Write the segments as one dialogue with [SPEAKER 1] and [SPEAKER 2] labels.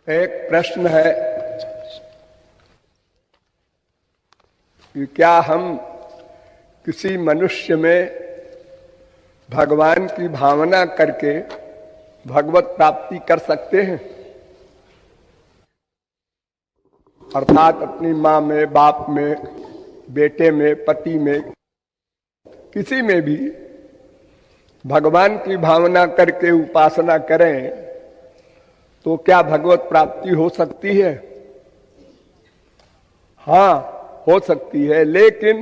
[SPEAKER 1] एक प्रश्न है कि क्या हम किसी मनुष्य में भगवान की भावना करके भगवत प्राप्ति कर सकते हैं? अर्थात अपनी माँ में, बाप में, बेटे में, पति में, किसी में भी भगवान की भावना करके उपासना करें तो क्या भगवत प्राप्ति हो सकती है? हाँ, हो सकती है, लेकिन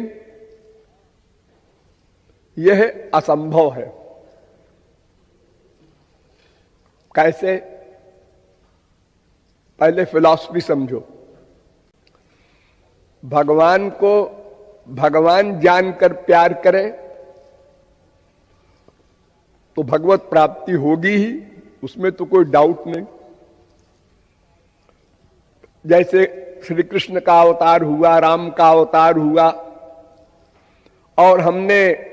[SPEAKER 1] यह असंभव है। कैसे? पहले फिलॉसफी समझो। भगवान को भगवान जानकर प्यार करें तो भगवत प्राप्ति होगी ही, उसमें तो कोई डाउट नहीं। जैसे श्री कृष्ण का अवतार हुआ, राम का अवतार हुआ और हमने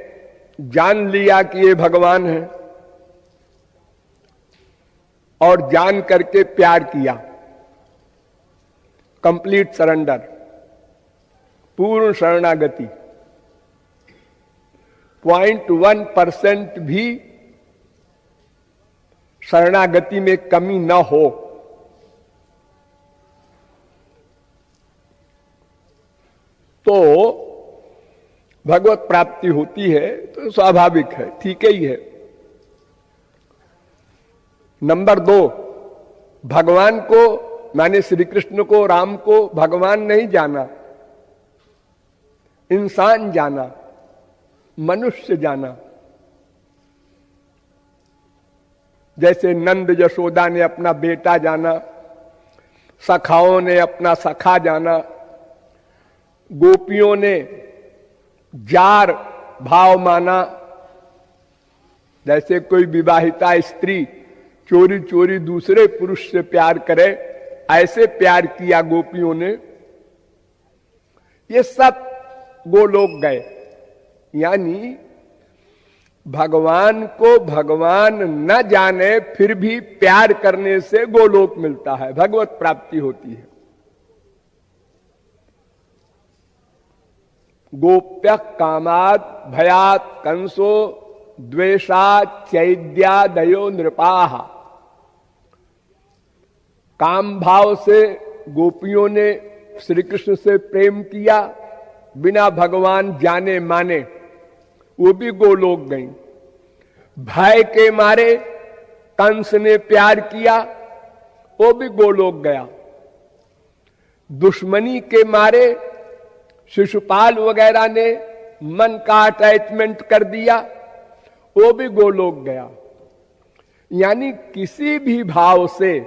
[SPEAKER 1] जान लिया कि ये भगवान है और जान करके प्यार किया, कंप्लीट सरेंडर, पूर्ण शरणागति, 0.1% भी शरणागति में कमी न हो, तो भगवत प्राप्ति होती है। तो स्वाभाविक है, ठीक ही है। नंबर 2, भगवान को माने श्री कृष्ण को, राम को भगवान नहीं जाना, इंसान जाना, मनुष्य जाना। जैसे नंद यशोदा ने अपना बेटा जाना, सखाओं ने अपना सखा जाना, गोपियों ने जार भाव माना। जैसे कोई विवाहिता स्त्री चोरी चोरी दूसरे पुरुष से प्यार करे, ऐसे प्यार किया गोपियों ने। ये सब गोलोक गए। यानी भगवान को भगवान न जाने फिर भी प्यार करने से गोलोक मिलता है, भगवत प्राप्ति होती है। गोप्य कामाद भयात कंसो द्वेषात चैद्यादयो नृपाः। काम भाव से गोपियों ने श्री कृष्ण से प्रेम किया, बिना भगवान जाने माने, वो भी गोलोक गई। भय के मारे कंस ने प्यार किया, वो भी गोलोक गया। दुश्मनी के मारे शिशुपाल वगैरह ने मन का अटैचमेंट कर दिया, वो भी गोलोक गया। यानी किसी भी भाव से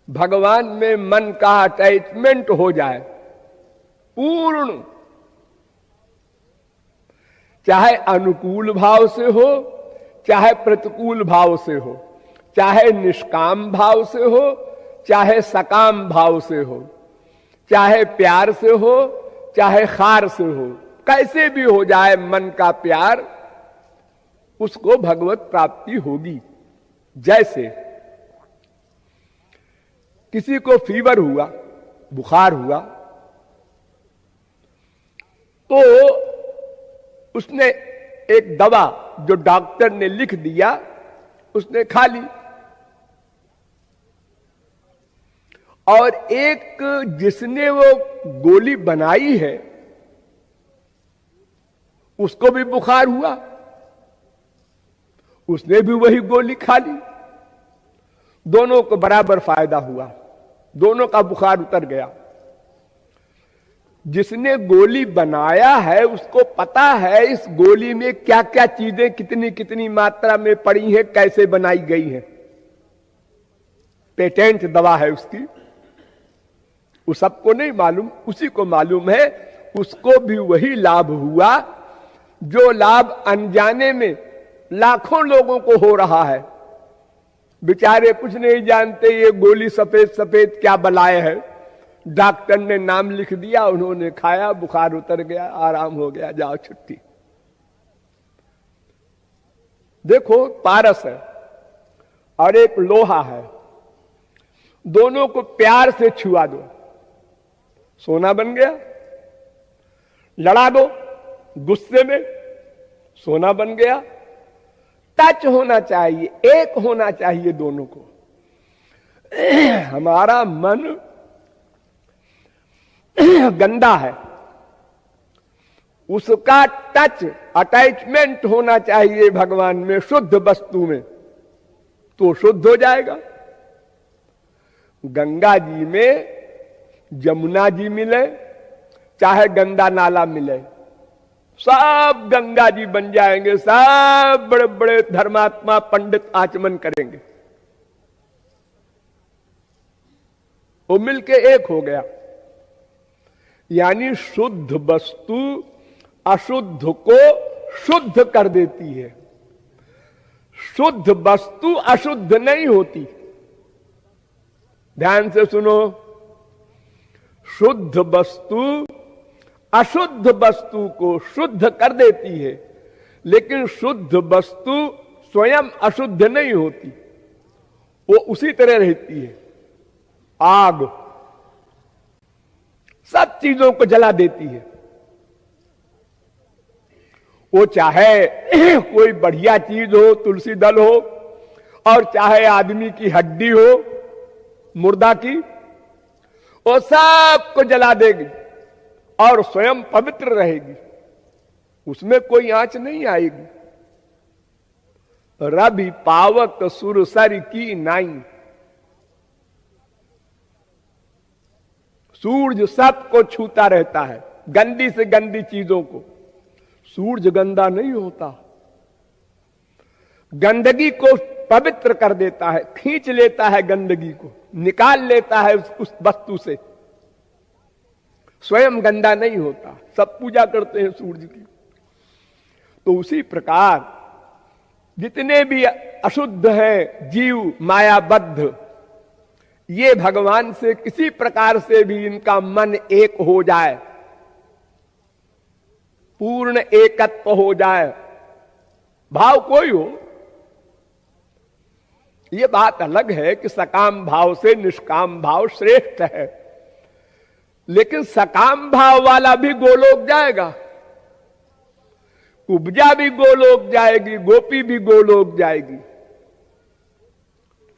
[SPEAKER 1] भगवान में मन का अटैचमेंट हो जाए पूर्ण, चाहे अनुकूल भाव से हो, चाहे प्रतिकूल भाव से हो, चाहे निष्काम भाव से हो, चाहे सकाम भाव से हो, चाहे प्यार से हो, चाहे खार से हो, कैसे भी हो जाए मन का प्यार, उसको भगवत प्राप्ति होगी। जैसे किसी को फीवर हुआ, बुखार हुआ, तो उसने एक दवा जो डॉक्टर ने लिख दिया उसने खा ली, और एक जिसने वो गोली बनाई है उसको भी बुखार हुआ, उसने भी वही गोली खा ली। दोनों को बराबर फायदा हुआ, दोनों का बुखार उतर गया। जिसने गोली बनाया है उसको पता है इस गोली में क्या क्या चीजें कितनी कितनी मात्रा में पड़ी हैं, कैसे बनाई गई है, पेटेंट दवा है उसकी। उस सबको नहीं मालूम, उसी को मालूम है। उसको भी वही लाभ हुआ जो लाभ अनजाने में लाखों लोगों को हो रहा है। बेचारे कुछ नहीं जानते ये गोली सफेद सफेद क्या बलाए है, डॉक्टर ने नाम लिख दिया, उन्होंने खाया, बुखार उतर गया, आराम हो गया, जाओ छुट्टी। देखो, पारस है और एक लोहा है, दोनों को प्यार से छुआ दो, सोना बन गया। लड़ा दो गुस्से में, सोना बन गया। टच होना चाहिए, एक होना चाहिए दोनों को। हमारा मन गंदा है, उसका टच अटैचमेंट होना चाहिए भगवान में, शुद्ध वस्तु में, तो शुद्ध हो जाएगा। गंगा जी में यमुना जी मिले, चाहे गंदा नाला मिले, सब गंगा जी बन जाएंगे। सब बड़े बड़े धर्मात्मा पंडित आचमन करेंगे, वो मिलके एक हो गया। यानी शुद्ध वस्तु अशुद्ध को शुद्ध कर देती है। शुद्ध वस्तु अशुद्ध नहीं होती। ध्यान से सुनो, शुद्ध वस्तु अशुद्ध वस्तु को शुद्ध कर देती है, लेकिन शुद्ध वस्तु स्वयं अशुद्ध नहीं होती, वो उसी तरह रहती है। आग सब चीजों को जला देती है। वो चाहे कोई बढ़िया चीज हो, तुलसी दल हो, और चाहे आदमी की हड्डी हो, मुर्दा की, वो सब को जला देगी और स्वयं पवित्र रहेगी, उसमें कोई आंच नहीं आएगी। रवि पावक सुरसर की नाई, सूरज सबको छूता रहता है, गंदी से गंदी चीजों को। सूरज गंदा नहीं होता, गंदगी को पवित्र कर देता है, खींच लेता है, गंदगी को निकाल लेता है उस वस्तु से। स्वयं गंदा नहीं होता। सब पूजा करते हैं सूरज की। तो उसी प्रकार जितने भी अशुद्ध हैं जीव मायाबद्ध, ये भगवान से किसी प्रकार से भी इनका मन एक हो जाए, पूर्ण एकत्व हो जाए, भाव कोई हो। ये बात अलग है कि सकाम भाव से निष्काम भाव श्रेष्ठ है, लेकिन सकाम भाव वाला भी गोलोक जाएगा, कुब्जा भी गोलोक जाएगी, गोपी भी गोलोक जाएगी।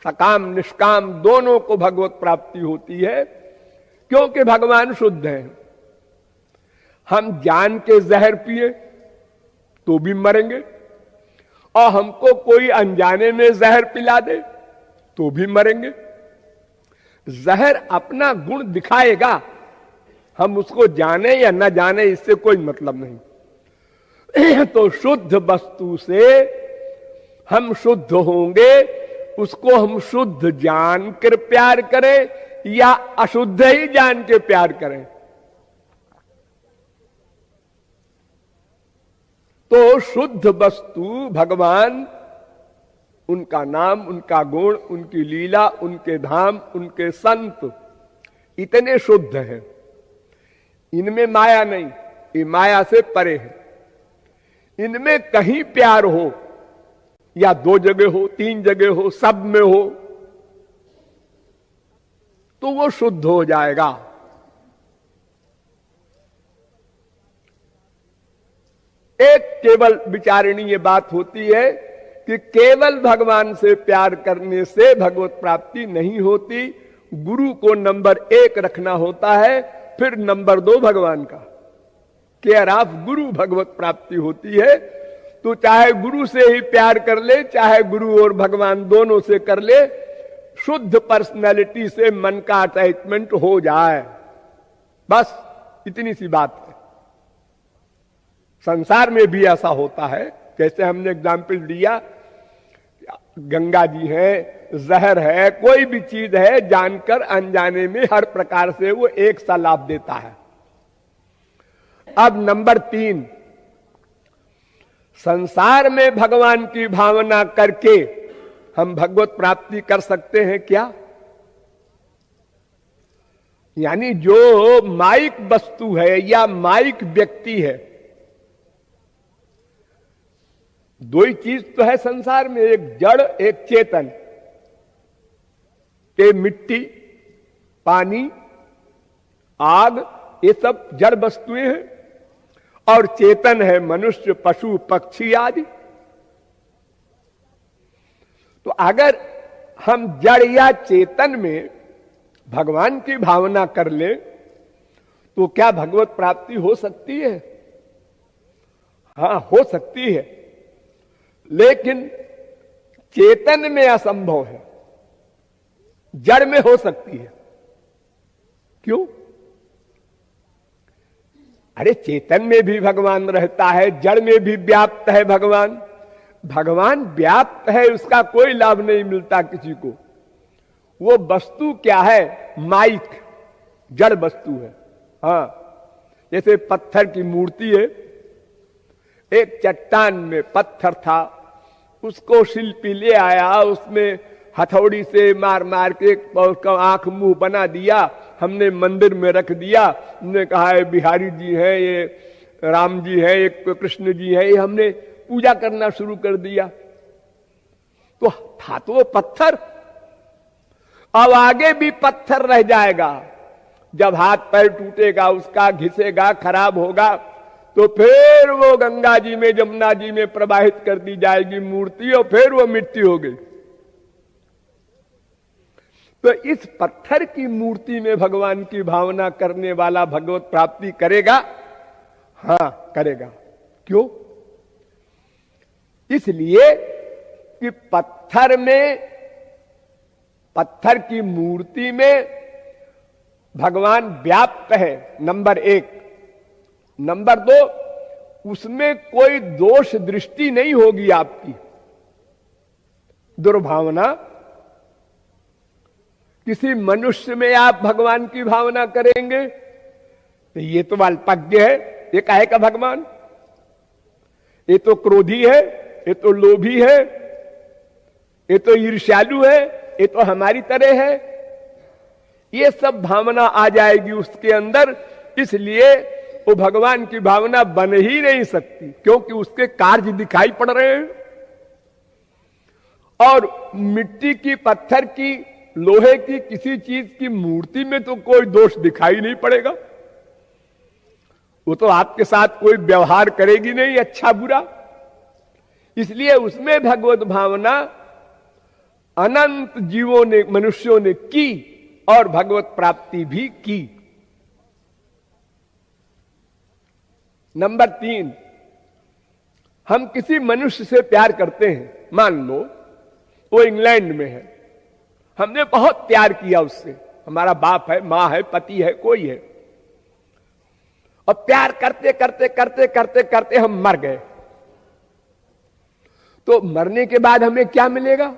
[SPEAKER 1] सकाम निष्काम दोनों को भगवत प्राप्ति होती है, क्योंकि भगवान शुद्ध है। हम जान के जहर पिए तो भी मरेंगे, और हमको कोई अनजाने में जहर पिला दे तो भी मरेंगे। जहर अपना गुण दिखाएगा, हम उसको जाने या न जाने इससे कोई मतलब नहीं। तो शुद्ध वस्तु से हम शुद्ध होंगे, उसको हम शुद्ध जान कर प्यार करें या अशुद्ध ही जान के प्यार करें। तो शुद्ध वस्तु भगवान, उनका नाम, उनका गुण, उनकी लीला, उनके धाम, उनके संत इतने शुद्ध हैं, इनमें माया नहीं, ये माया से परे है। इनमें कहीं प्यार हो या दो जगह हो, तीन जगह हो, सब में हो, तो वो शुद्ध हो जाएगा। एक केवल विचारणी ये बात होती है कि केवल भगवान से प्यार करने से भगवत प्राप्ति नहीं होती। गुरु को नंबर 1 रखना होता है, फिर नंबर 2 भगवान का। केयर ऑफ गुरु भगवत प्राप्ति होती है। तो चाहे गुरु से ही प्यार कर ले, चाहे गुरु और भगवान दोनों से कर ले, शुद्ध पर्सनैलिटी से मन का अटैचमेंट हो जाए, बस इतनी सी बात है। संसार में भी ऐसा होता है, जैसे हमने एग्जाम्पल दिया, गंगा जी है, जहर है, कोई भी चीज है, जानकर अनजाने में हर प्रकार से वो एक सा लाभ देता है। अब नंबर 3, संसार में भगवान की भावना करके हम भगवत प्राप्ति कर सकते हैं क्या? यानी जो माइक वस्तु है या माइक व्यक्ति है, दो ही चीज तो है संसार में, एक जड़ एक चेतन। के मिट्टी पानी, आग, ये सब जड़ वस्तुएं हैं, और चेतन है मनुष्य, पशु, पक्षी आदि। तो अगर हम जड़ या चेतन में भगवान की भावना कर ले तो क्या भगवत प्राप्ति हो सकती है? हां, हो सकती है, लेकिन चेतन में असंभव है, जड़ में हो सकती है। क्यों? अरे चेतन में भी भगवान रहता है, जड़ में भी व्याप्त है भगवान। भगवान व्याप्त है, उसका कोई लाभ नहीं मिलता किसी को। वो वस्तु क्या है? माइक, जड़ वस्तु है। हां, जैसे पत्थर की मूर्ति है, एक चट्टान में पत्थर था, उसको शिल्पी ले आया, उसमें हथौड़ी से मार मार के उसका आंख मुंह बना दिया, हमने मंदिर में रख दिया। हमने कहा है बिहारी जी हैं, ये राम जी हैं, एक कृष्ण जी हैं, ये हमने पूजा करना शुरू कर दिया। तो था तो वो पत्थर, अब आगे भी पत्थर रह जाएगा। जब हाथ पैर टूटेगा, उसका घिसेगा, खराब होगा, तो फिर वो गंगा जी में, जमुना जी में प्रवाहित कर दी जाएगी मूर्ति, और फिर वो मिट्टी हो गई। तो इस पत्थर की मूर्ति में भगवान की भावना करने वाला भगवत प्राप्ति करेगा? हां, करेगा। क्यों? इसलिए कि पत्थर की मूर्ति में भगवान व्याप्त है, नंबर एक। नंबर दो, उसमें कोई दोष दृष्टि नहीं होगी आपकी, दुर्भावना। किसी मनुष्य में आप भगवान की भावना करेंगे तो ये तो अल्पज्ञ है, ये काहे का भगवान? ये तो क्रोधी है, ये तो लोभी है, ये तो ईर्ष्यालु है, ये तो हमारी तरह है। ये सब भावना आ जाएगी उसके अंदर, इसलिए वो भगवान की भावना बन ही नहीं सकती, क्योंकि उसके कार्य दिखाई पड़ रहे हैं। और मिट्टी की, पत्थर की, लोहे की, किसी चीज की मूर्ति में तो कोई दोष दिखाई नहीं पड़ेगा। वो तो आपके साथ कोई व्यवहार करेगी नहीं, अच्छा बुरा। इसलिए उसमें भगवत भावना अनंत जीवों ने, मनुष्यों ने की, और भगवत प्राप्ति भी की। नंबर 3, हम किसी मनुष्य से प्यार करते हैं। मान लो वो इंग्लैंड में है, हमने बहुत प्यार किया उससे, हमारा बाप है, मां है, पति है, कोई है, और प्यार करते करते करते करते करते हम मर गए। तो मरने के बाद हमें क्या मिलेगा?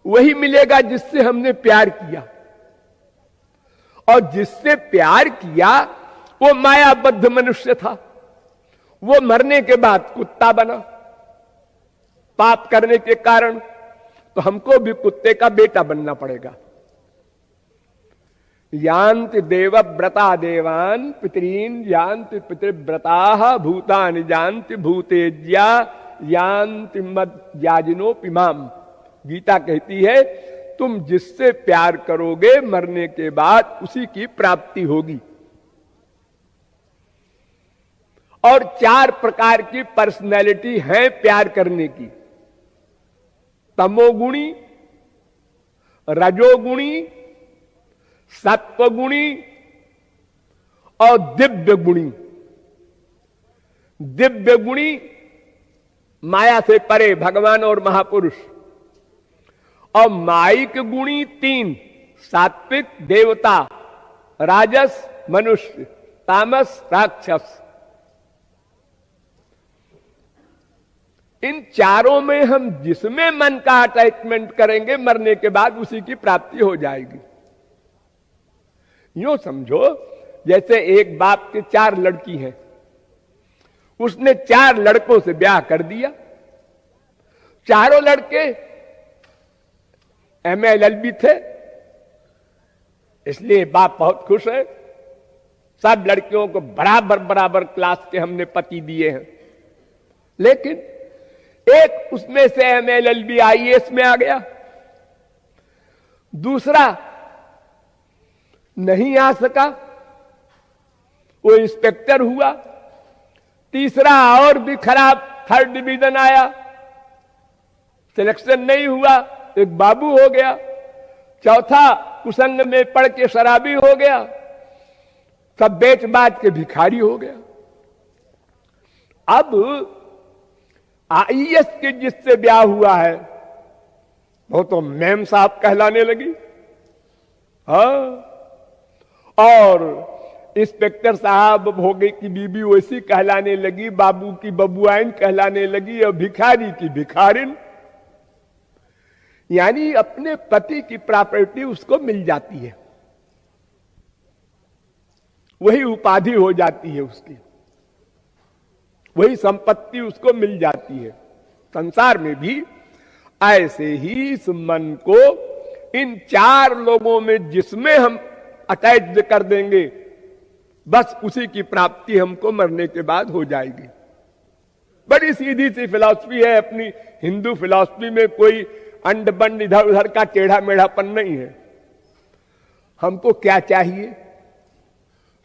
[SPEAKER 1] वही मिलेगा जिससे हमने प्यार किया। और जिससे प्यार किया वो मायाबद्ध मनुष्य था, वो मरने के बाद कुत्ता बना पाप करने के कारण। तो हमको भी कुत्ते का बेटा बनना पड़ेगा। यान्ति देवव्रता देवान पितरीन यान्ति पितृव्रता भूतानि जानति भूतेज्या यान्ति मद्याजिनो पिमाम। गीता कहती है तुम जिससे प्यार करोगे मरने के बाद उसी की प्राप्ति होगी। और 4 प्रकार की पर्सनैलिटी है प्यार करने की, तमोगुणी, रजोगुणी, सत्वगुणी और दिव्य गुणी। दिव्य गुणी माया से परे भगवान और महापुरुष, और माइक गुणी 3, सात्विक देवता, राजस मनुष्य, तामस राक्षस। इन चारों में हम जिसमें मन का अटैचमेंट करेंगे मरने के बाद उसी की प्राप्ति हो जाएगी। यूं समझो जैसे एक बाप के 4 लड़की हैं, उसने 4 लड़कों से ब्याह कर दिया। चारों लड़के MA-LLB थे, इसलिए बाप बहुत खुश है। सब लड़कियों को बराबर बराबर क्लास के हमने पति दिए हैं। लेकिन एक उसमें से MA-LLB IAS में आ गया, दूसरा नहीं आ सका, वो इंस्पेक्टर हुआ। तीसरा और भी खराब, 3rd डिवीजन आया, सिलेक्शन नहीं हुआ, एक बाबू हो गया। चौथा कुसंग में पड़ के शराबी हो गया, सब बेच बाच के भिखारी हो गया। अब आईएएस के जिससे ब्याह हुआ है वो तो मैम साहब कहलाने लगी, हाँ, और इंस्पेक्टर साहब भोगे की बीबी वैसी कहलाने लगी, बाबू की बबुआइन कहलाने लगी, और भिखारी की भिखारिन। यानी अपने पति की प्रॉपर्टी उसको मिल जाती है, वही उपाधि हो जाती है उसकी, वही संपत्ति उसको मिल जाती है। संसार में भी ऐसे ही इस मन को इन 4 लोगों में जिसमें हम अटैच कर देंगे, बस उसी की प्राप्ति हमको मरने के बाद हो जाएगी। बड़ी सीधी सी फिलॉसफी है अपनी हिंदू फिलॉसफी में, कोई अंड बंड इधर उधर का टेढ़ा मेढ़ापन नहीं है। हमको क्या चाहिए?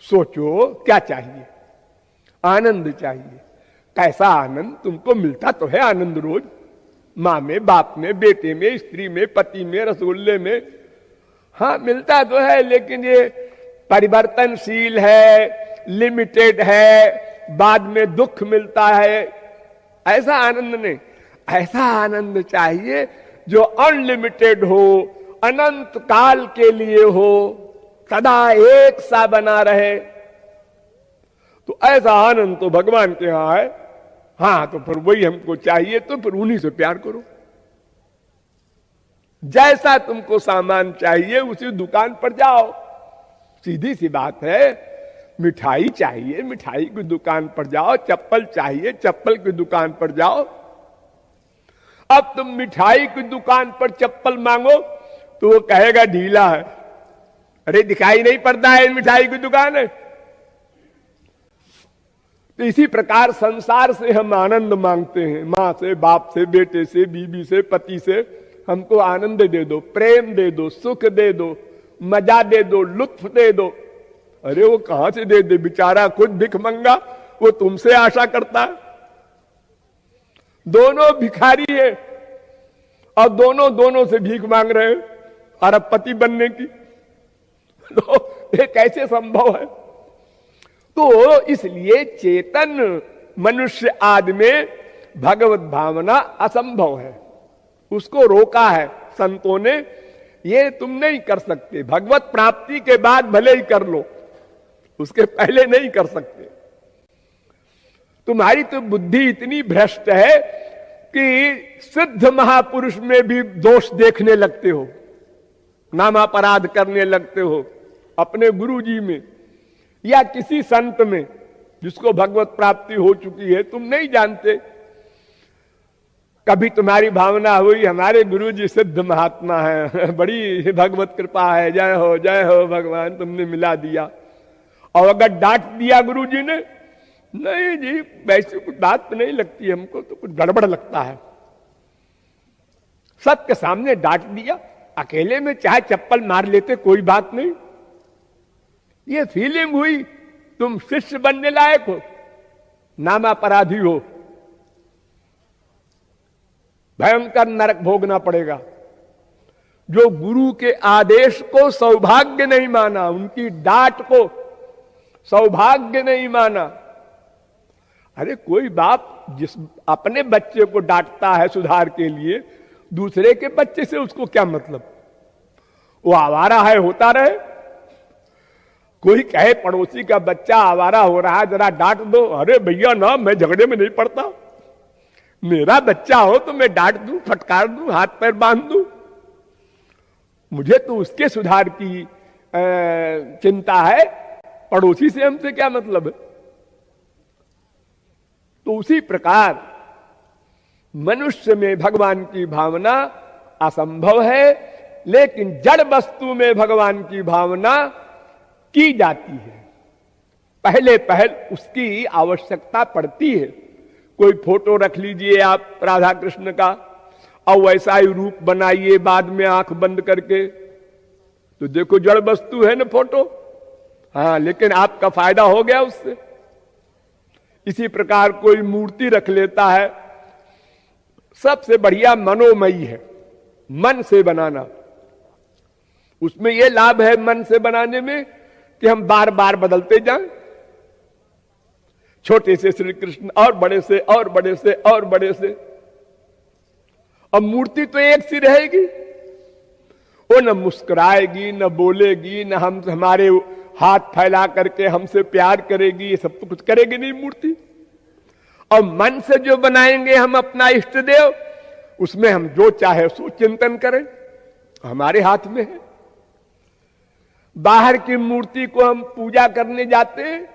[SPEAKER 1] सोचो, क्या चाहिए? आनंद चाहिए। कैसा आनंद? तुमको मिलता तो है आनंद रोज, माँ में, बाप में, बेटे में, स्त्री में, पति में, रसगुल्ले में, हाँ मिलता तो है, लेकिन ये परिवर्तनशील है, लिमिटेड है, बाद में दुख मिलता है। ऐसा आनंद नहीं, ऐसा आनंद चाहिए जो अनलिमिटेड हो, अनंत काल के लिए हो, सदा एक सा बना रहे। तो ऐसा आनंद तो भगवान के यहां है। हाँ, तो फिर वही हमको चाहिए, तो फिर उन्हीं से प्यार करो। जैसा तुमको सामान चाहिए उसी दुकान पर जाओ, सीधी सी बात है। मिठाई चाहिए, मिठाई की दुकान पर जाओ, चप्पल चाहिए, चप्पल की दुकान पर जाओ। अब तुम मिठाई की दुकान पर चप्पल मांगो तो वो कहेगा ढीला है, अरे दिखाई नहीं पड़ता है मिठाई की दुकान है। तो इसी प्रकार संसार से हम आनंद मांगते हैं, मां से, बाप से, बेटे से, बीबी से, पति से। हमको आनंद दे दो, प्रेम दे दो, सुख दे दो, मजा दे दो, लुत्फ दे दो। अरे वो कहां से दे दे, बेचारा खुद भिख मंगा, वो तुमसे आशा करता है। दोनों भिखारी है और दोनों से भीख मांग रहे हैं अरबपति बनने की। तो ये कैसे संभव है? तो इसलिए चेतन मनुष्य आदि में भगवत भावना असंभव है, उसको रोका है संतों ने। ये तुम नहीं कर सकते, भगवत प्राप्ति के बाद भले ही कर लो, उसके पहले नहीं कर सकते। तुम्हारी तो बुद्धि इतनी भ्रष्ट है कि सिद्ध महापुरुष में भी दोष देखने लगते हो, नामापराध करने लगते हो अपने गुरु जी में या किसी संत में जिसको भगवत प्राप्ति हो चुकी है। तुम नहीं जानते, कभी तुम्हारी भावना हुई हमारे गुरु जी सिद्ध महात्मा है, बड़ी भगवत कृपा है, जय हो भगवान, तुमने मिला दिया। और अगर डांट दिया गुरु जी ने, नहीं जी वैसी कुछ बात नहीं लगती हमको, तो कुछ गड़बड़ लगता है। सबके सामने डांट दिया, अकेले में चाहे चप्पल मार लेते कोई बात नहीं। ये फीलिंग हुई तुम शिष्य बनने लायक हो, नामापराधी हो, भयंकर नरक भोगना पड़ेगा। जो गुरु के आदेश को सौभाग्य नहीं माना, उनकी डांट को सौभाग्य नहीं माना। अरे कोई बाप जिस अपने बच्चे को डांटता है सुधार के लिए, दूसरे के बच्चे से उसको क्या मतलब? वो आवारा है, होता रहे। कोई कहे पड़ोसी का बच्चा आवारा हो रहा है, जरा डांट दो। अरे भैया ना, मैं झगड़े में नहीं पड़ता, मेरा बच्चा हो तो मैं डांट दूं, फटकार दूं, हाथ पैर बांध दूं, मुझे तो उसके सुधार की चिंता है, पड़ोसी से हमसे क्या मतलब है? तो उसी प्रकार मनुष्य में भगवान की भावना असंभव है, लेकिन जड़ वस्तु में भगवान की भावना की जाती है। पहले पहल उसकी आवश्यकता पड़ती है। कोई फोटो रख लीजिए आप राधा कृष्ण का और वैसा ही रूप बनाइए बाद में आंख बंद करके, तो देखो जड़ वस्तु है ना फोटो, हाँ, लेकिन आपका फायदा हो गया उससे। इसी प्रकार कोई मूर्ति रख लेता है, सबसे बढ़िया मनोमयी है, मन से बनाना। उसमें यह लाभ है मन से बनाने में कि हम बार बार बदलते जाएं, छोटे से श्री कृष्ण और बड़े से और बड़े से और बड़े से। अब मूर्ति तो एक सी रहेगी, वो न मुस्कुराएगी, न बोलेगी, न हमारे हाथ फैला करके हमसे प्यार करेगी, ये सब तो कुछ करेगी नहीं मूर्ति। और मन से जो बनाएंगे हम अपना इष्ट देव, उसमें हम जो चाहे सो चिंतन करें, हमारे हाथ में है। बाहर की मूर्ति को हम पूजा करने जाते हैं,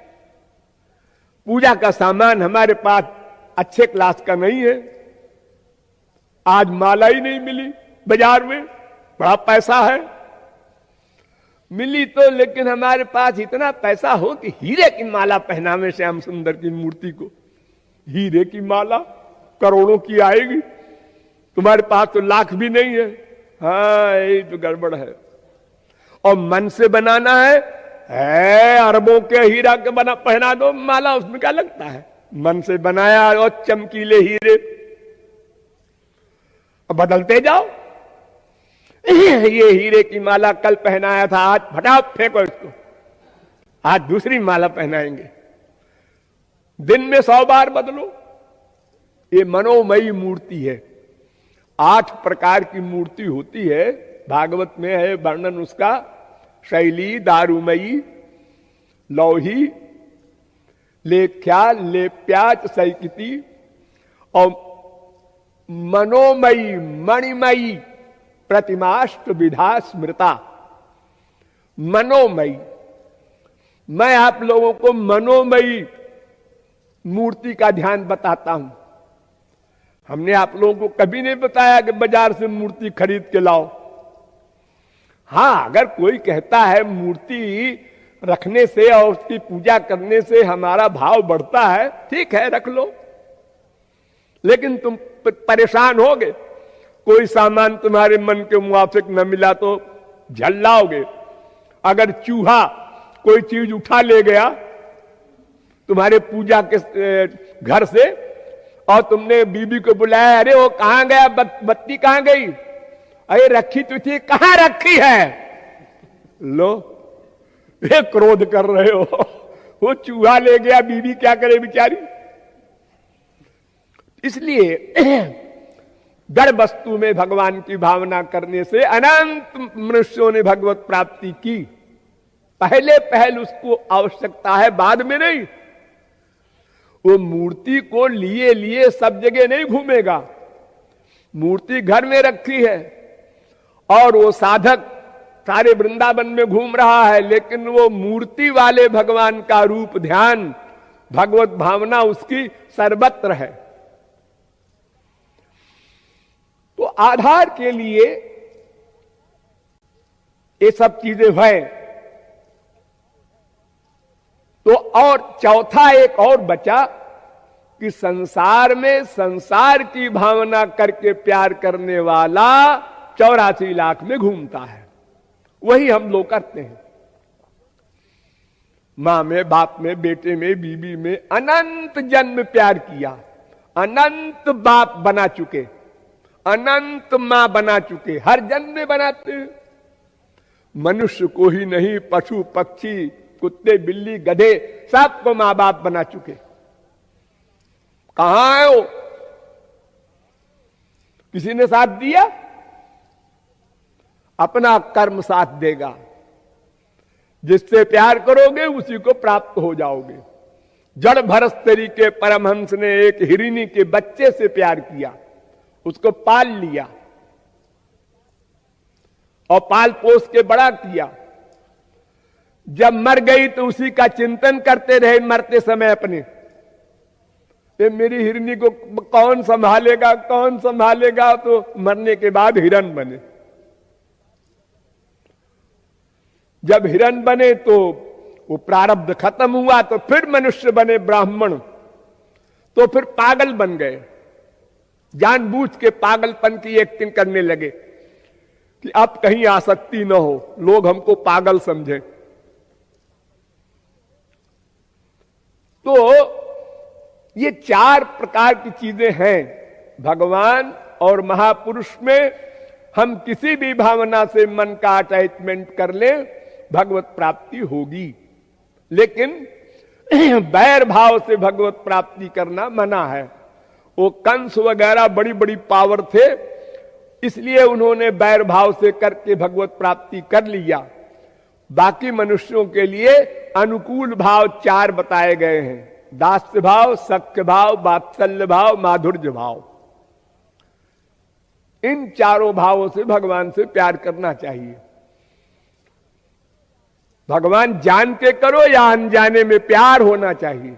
[SPEAKER 1] पूजा का सामान हमारे पास अच्छे क्लास का नहीं है। आज माला ही नहीं मिली बाजार में, बड़ा पैसा है, मिली तो, लेकिन हमारे पास इतना पैसा हो कि हीरे की माला पहनावे श्याम सुंदर की मूर्ति को। हीरे की माला करोड़ों की आएगी, तुम्हारे पास तो लाख भी नहीं है। हाँ, यही तो गड़बड़ है। और मन से बनाना है अरबों के हीरा के बना पहना दो माला, उसमें क्या लगता है। मन से बनाया और चमकीले हीरे, बदलते जाओ। ये हीरे की माला कल पहनाया था, आज फटाफट फेंको इसको, आज दूसरी माला पहनाएंगे। दिन में 100 बार बदलो। ये मनोमयी मूर्ति है। 8 प्रकार की मूर्ति होती है, भागवत में है वर्णन उसका। शैली, दारुमयी, लौही, लेख्या, लेप्याच, सैकिति और मनोमयी, मणिमयी, प्रतिमाष्ट विधा स्मृता। मनोमयी, मैं आप लोगों को मनोमयी मूर्ति का ध्यान बताता हूं। हमने आप लोगों को कभी नहीं बताया कि बाजार से मूर्ति खरीद के लाओ। हां, अगर कोई कहता है मूर्ति रखने से और उसकी पूजा करने से हमारा भाव बढ़ता है, ठीक है, रख लो, लेकिन तुम परेशान होगे। कोई सामान तुम्हारे मन के मुआफिक न मिला तो झल्लाओगे। अगर चूहा कोई चीज उठा ले गया तुम्हारे पूजा के घर से और तुमने बीबी को बुलाया, अरे वो कहां गया, बत्ती कहां गई, अरे रखी तो थी, कहां रखी है। लो, ये क्रोध कर रहे हो, वो चूहा ले गया, बीबी क्या करे बेचारी। इसलिए जड़ वस्तु में भगवान की भावना करने से अनंत मनुष्यों ने भगवत प्राप्ति की। पहले पहल उसको आवश्यकता है, बाद में नहीं। वो मूर्ति को लिए लिए सब जगह नहीं घूमेगा। मूर्ति घर में रखी है और वो साधक सारे वृंदावन में घूम रहा है, लेकिन वो मूर्ति वाले भगवान का रूप ध्यान, भगवत भावना उसकी सर्वत्र है। तो आधार के लिए ये सब चीजें हैं। तो और चौथा एक और बचा कि संसार में संसार की भावना करके प्यार करने वाला 84 लाख में घूमता है। वही हम लोग करते हैं। मां में, बाप में, बेटे में, बीबी में अनंत जन्म प्यार किया, अनंत बाप बना चुके, अनंत मां बना चुके, हर जन्म में बनाते हैं। मनुष्य को ही नहीं, पशु पक्षी, कुत्ते, बिल्ली, गधे, सबको मां बाप बना चुके। कहां है वो? किसी ने साथ दिया? अपना कर्म साथ देगा। जिससे प्यार करोगे उसी को प्राप्त हो जाओगे। जड़ भरस तरीके परमहंस ने एक हिरनी के बच्चे से प्यार किया, उसको पाल लिया और पाल पोस के बड़ा किया। जब मर गई तो उसी का चिंतन करते रहे मरते समय अपने, ये मेरी हिरनी को कौन संभालेगा, कौन संभालेगा। तो मरने के बाद हिरन बने। जब हिरन बने तो वो प्रारब्ध खत्म हुआ, तो फिर मनुष्य बने, ब्राह्मण, तो फिर पागल बन गए, जानबूझ के पागलपन की एक्टिंग करने लगे। कि अब कहीं आसक्ति न हो, लोग हमको पागल समझे। तो ये चार प्रकार की चीजें हैं भगवान और महापुरुष में। हम किसी भी भावना से मन का अटैचमेंट कर लें, भगवत प्राप्ति होगी, लेकिन बैर भाव से भगवत प्राप्ति करना मना है। वो कंस वगैरह बड़ी बड़ी पावर थे, इसलिए उन्होंने बैर भाव से करके भगवत प्राप्ति कर लिया। बाकी मनुष्यों के लिए अनुकूल भाव चार बताए गए हैं, दास्य भाव, सख्य भाव, वात्सल्य भाव, माधुर्य भाव। इन चारों भावों से भगवान से प्यार करना चाहिए। भगवान जान के करो या अनजाने में, प्यार होना चाहिए।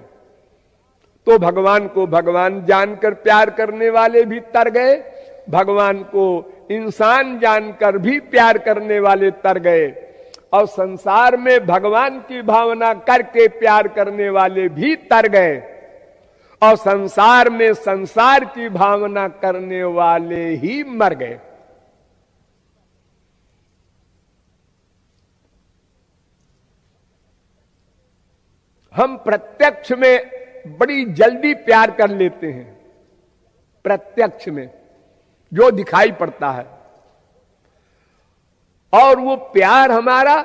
[SPEAKER 1] तो भगवान को भगवान जानकर प्यार करने वाले भी तर गए, भगवान को इंसान जानकर भी प्यार करने वाले तर गए, और संसार में भगवान की भावना करके प्यार करने वाले भी तर गए, और संसार में संसार की भावना करने वाले ही मर गए। हम प्रत्यक्ष में बड़ी जल्दी प्यार कर लेते हैं, प्रत्यक्ष में जो दिखाई पड़ता है, और वो प्यार हमारा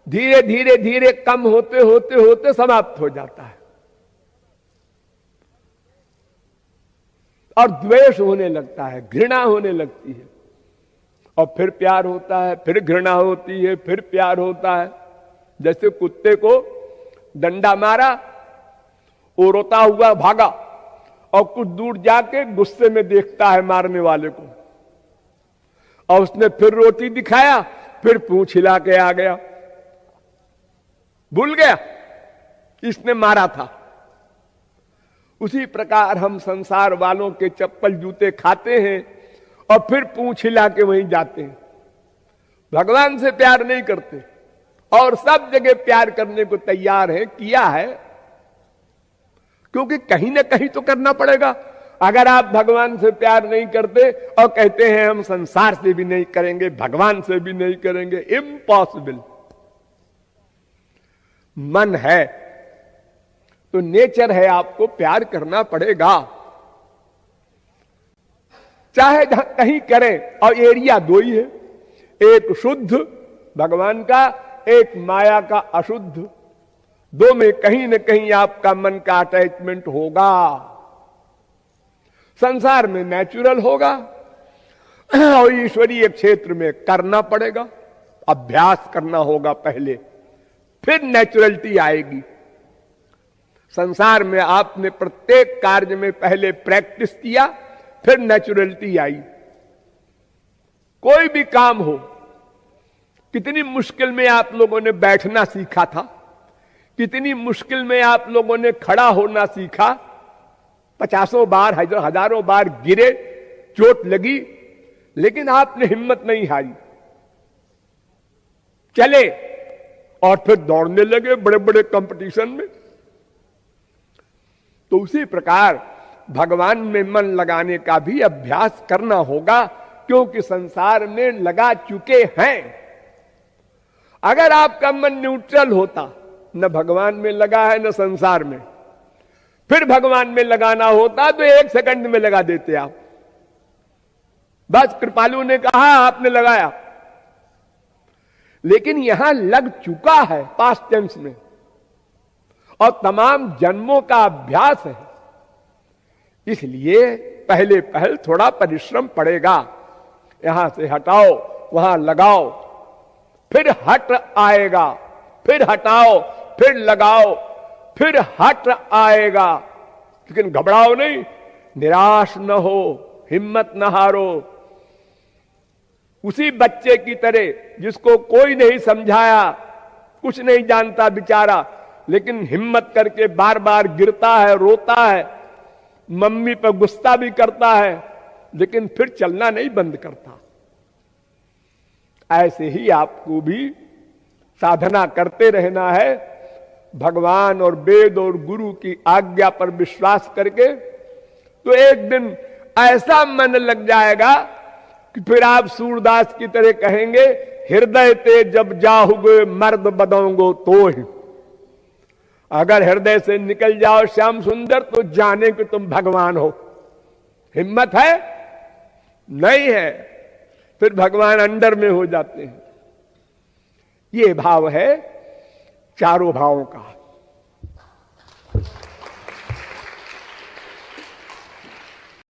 [SPEAKER 1] धीरे धीरे धीरे कम होते होते होते समाप्त हो जाता है, और द्वेष होने लगता है, घृणा होने लगती है, और फिर प्यार होता है, फिर घृणा होती है, फिर प्यार होता है। जैसे कुत्ते को डंडा मारा, वो रोता हुआ भागा, और कुछ दूर जाके गुस्से में देखता है मारने वाले को, और उसने फिर रोटी दिखाया, फिर पूंछ हिला के आ गया, भूल गया इसने मारा था। उसी प्रकार हम संसार वालों के चप्पल जूते खाते हैं और फिर पूंछ हिला के वहीं जाते हैं, भगवान से प्यार नहीं करते, और सब जगह प्यार करने को तैयार है, किया है, क्योंकि कहीं ना कहीं तो करना पड़ेगा। अगर आप भगवान से प्यार नहीं करते और कहते हैं हम संसार से भी नहीं करेंगे, भगवान से भी नहीं करेंगे, इम्पॉसिबल। मन है तो नेचर है, आपको प्यार करना पड़ेगा, चाहे कहीं करें। और एरिया दो ही है, एक शुद्ध भगवान का, एक माया का अशुद्ध। दो में कहीं न कहीं आपका मन का अटैचमेंट होगा। संसार में नेचुरल होगा, और ईश्वरीय क्षेत्र में करना पड़ेगा, अभ्यास करना होगा पहले, फिर नेचुरलिटी आएगी। संसार में आपने प्रत्येक कार्य में पहले प्रैक्टिस किया, फिर नेचुरलिटी आई। कोई भी काम हो, कितनी मुश्किल में आप लोगों ने बैठना सीखा था, कितनी मुश्किल में आप लोगों ने खड़ा होना सीखा, 50 बार हजारों बार गिरे, चोट लगी, लेकिन आपने हिम्मत नहीं हारी, चले और फिर दौड़ने लगे बड़े बड़े कंपटीशन में। तो उसी प्रकार भगवान में मन लगाने का भी अभ्यास करना होगा, क्योंकि संसार में लगा चुके हैं। अगर आपका मन न्यूट्रल होता, न भगवान में लगा है न संसार में, फिर भगवान में लगाना होता तो 1 सेकंड में लगा देते आप। बस कृपालु ने कहा आपने लगाया, लेकिन यहां लग चुका है पास्ट टेंस में, और तमाम जन्मों का अभ्यास है, इसलिए पहले पहल थोड़ा परिश्रम पड़ेगा। यहां से हटाओ, वहां लगाओ, फिर हट आएगा, फिर हटाओ, फिर लगाओ, फिर हट आएगा। लेकिन घबराओ नहीं, निराश न हो, हिम्मत न हारो। उसी बच्चे की तरह जिसको कोई नहीं समझाया, कुछ नहीं जानता बेचारा, लेकिन हिम्मत करके बार बार गिरता है, रोता है, मम्मी पर गुस्सा भी करता है, लेकिन फिर चलना नहीं बंद करता। ऐसे ही आपको भी साधना करते रहना है, भगवान और वेद और गुरु की आज्ञा पर विश्वास करके। तो एक दिन ऐसा मन लग जाएगा कि फिर आप सूरदास की तरह कहेंगे, हृदय ते जब जाओगे मर्द बदोंगो तो ही। अगर हृदय से निकल जाओ श्याम सुंदर तो जाने कि तुम भगवान हो। हिम्मत है? नहीं है, फिर भगवान अंडर में हो जाते हैं। ये भाव है चारों भावों का।